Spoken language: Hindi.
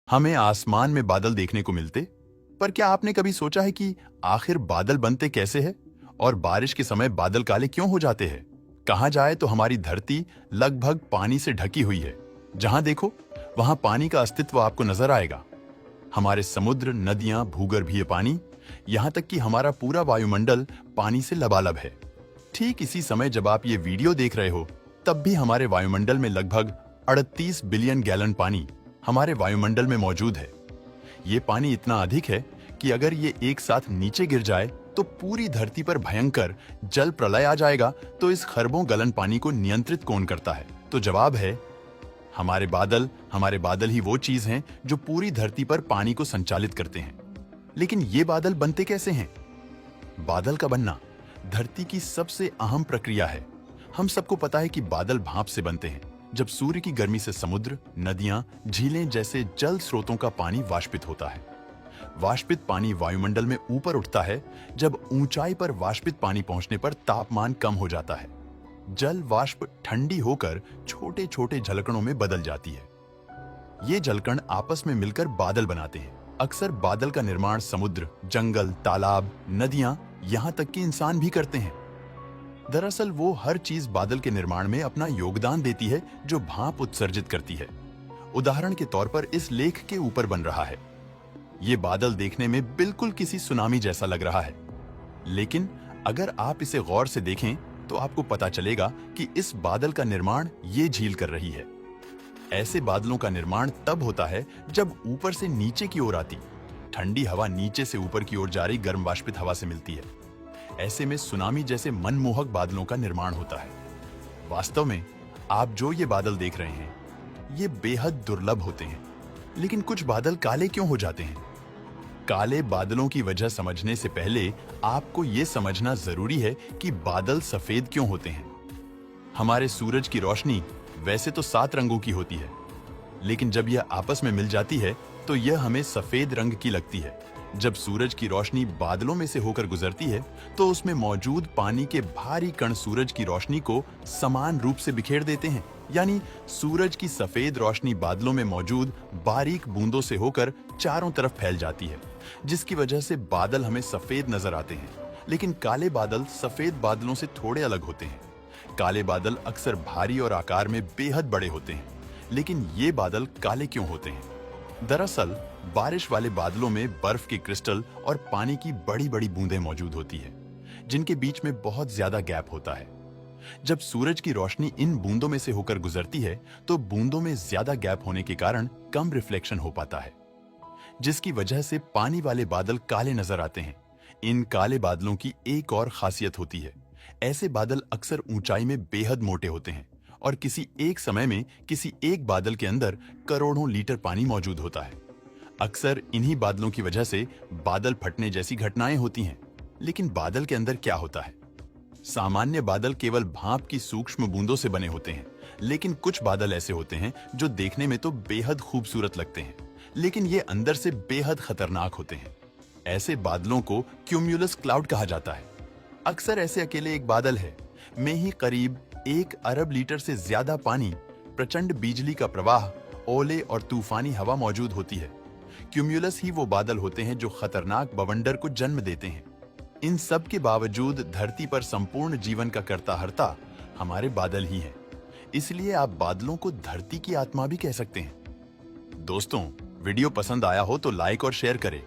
हमें आसमान में बादल देखने को मिलते, पर क्या आपने कभी सोचा है कि आखिर बादल बनते कैसे हैं और बारिश के समय बादल काले क्यों हो जाते हैं? कहाँ जाए तो हमारी धरती लगभग पानी से ढकी हुई है। जहां देखो वहां पानी का अस्तित्व आपको नजर आएगा। हमारे समुद्र, नदियां, भूगर्भीय पानी, यहां तक कि हमारा पूरा वायुमंडल पानी से लबालब है। ठीक इसी समय जब आप ये वीडियो देख रहे हो, तब भी हमारे वायुमंडल में लगभग 38 बिलियन गैलन पानी हमारे वायुमंडल में मौजूद है। ये पानी इतना अधिक है कि अगर ये एक साथ नीचे गिर जाए तो पूरी धरती पर भयंकर जल प्रलय आ जाएगा। तो इस खरबों गलन पानी को नियंत्रित कौन करता है? तो जवाब है हमारे बादल। हमारे बादल ही वो चीज हैं जो पूरी धरती पर पानी को संचालित करते हैं। लेकिन ये बादल बनते कैसे हैं? बादल का बनना धरती की सबसे अहम प्रक्रिया है। हम सबको पता है कि बादल भाप से बनते हैं। जब सूर्य की गर्मी से समुद्र, नदियां, झीलें जैसे जल स्रोतों का पानी वाष्पित होता है। वाष्पित पानी वायुमंडल में ऊपर उठता है। जब ऊंचाई पर वाष्पित पानी पहुंचने पर तापमान कम हो जाता है। जल वाष्प ठंडी होकर छोटे छोटे झलकणों में बदल जाती है। ये झलकण आपस में मिलकर बादल बनाते हैं। अक्सर बादल का निर्माण समुद्र, जंगल, तालाब, नदियां, यहां तक कि इंसान भी करते हैं। दरअसल वो हर चीज बादल के निर्माण में अपना योगदान देती है जो भाप उत्सर्जित करती है। उदाहरण के तौर पर इस लेख के ऊपर बन रहा है। ये बादल देखने में बिल्कुल किसी सुनामी जैसा लग रहा है, लेकिन अगर आप इसे गौर से देखें तो आपको पता चलेगा कि इस बादल का निर्माण ये झील कर रही है। ऐसे बादलों का निर्माण तब होता है जब ऊपर से नीचे की ओर आती ठंडी हवा नीचे से ऊपर की ओर जा रही गर्म वाष्पित हवा से मिलती है। ऐसे में सुनामी जैसे मनमोहक बादलों का निर्माण होता है। वास्तव में आप जो ये बादल देख रहे हैं, ये बेहद दुर्लभ होते हैं। लेकिन कुछ बादल काले क्यों हो जाते हैं? काले बादलों की वजह समझने से पहले आपको ये समझना जरूरी है कि बादल सफेद क्यों होते हैं। हमारे सूरज की रोशनी वैसे तो 7 रंगों की होती है, लेकिन जब यह आपस में मिल जाती है तो यह हमें सफेद रंग की लगती है। जब सूरज की रोशनी बादलों में से होकर गुजरती है तो उसमें मौजूद पानी के भारी कण सूरज की रोशनी को समान रूप से बिखेर देते हैं। यानी सूरज की सफेद रोशनी बादलों में मौजूद बारीक बूंदों से होकर चारों तरफ फैल जाती है, जिसकी वजह से बादल हमें सफेद नजर आते हैं। लेकिन काले बादल सफेद बादलों से थोड़े अलग होते हैं। काले बादल अक्सर भारी और आकार में बेहद बड़े होते हैं। लेकिन ये बादल काले क्यों होते हैं? दरअसल बारिश वाले बादलों में बर्फ के क्रिस्टल और पानी की बड़ी बड़ी बूंदें मौजूद होती है, जिनके बीच में बहुत ज्यादा गैप होता है। जब सूरज की रोशनी इन बूंदों में से होकर गुजरती है तो बूंदों में ज्यादा गैप होने के कारण कम रिफ्लेक्शन हो पाता है, जिसकी वजह से पानी वाले बादल काले नजर आते हैं। इन काले बादलों की एक और खासियत होती है। ऐसे बादल अक्सर ऊंचाई में बेहद मोटे होते हैं और किसी एक समय में किसी एक बादल के अंदर करोड़ों लीटर पानी मौजूद होता है। अक्सर इन्हीं बादलों की वजह से बादल फटने जैसी घटनाएं होती हैं। लेकिन बादल के अंदर क्या होता है? सामान्य बादल केवल भाप की सूक्ष्म बूंदों से बने होते हैं, लेकिन कुछ बादल ऐसे होते हैं जो देखने में तो बेहद खूबसूरत लगते हैं, लेकिन ये अंदर से बेहद खतरनाक होते हैं। ऐसे बादलों को क्यूम्युलस क्लाउड कहा जाता है। अक्सर ऐसे अकेले एक बादल है में ही करीब 1 अरब लीटर से ज्यादा पानी, प्रचंड बिजली का प्रवाह, ओले और तूफानी हवा मौजूद होती है। क्यूम्युलस ही वो बादल होते हैं जो खतरनाक बवंडर को जन्म देते हैं। इन सब के बावजूद धरती पर संपूर्ण जीवन का कर्ता हर्ता हमारे बादल ही हैं। इसलिए आप बादलों को धरती की आत्मा भी कह सकते हैं। दोस्तों, वीडियो पसंद आया हो तो लाइक और शेयर करें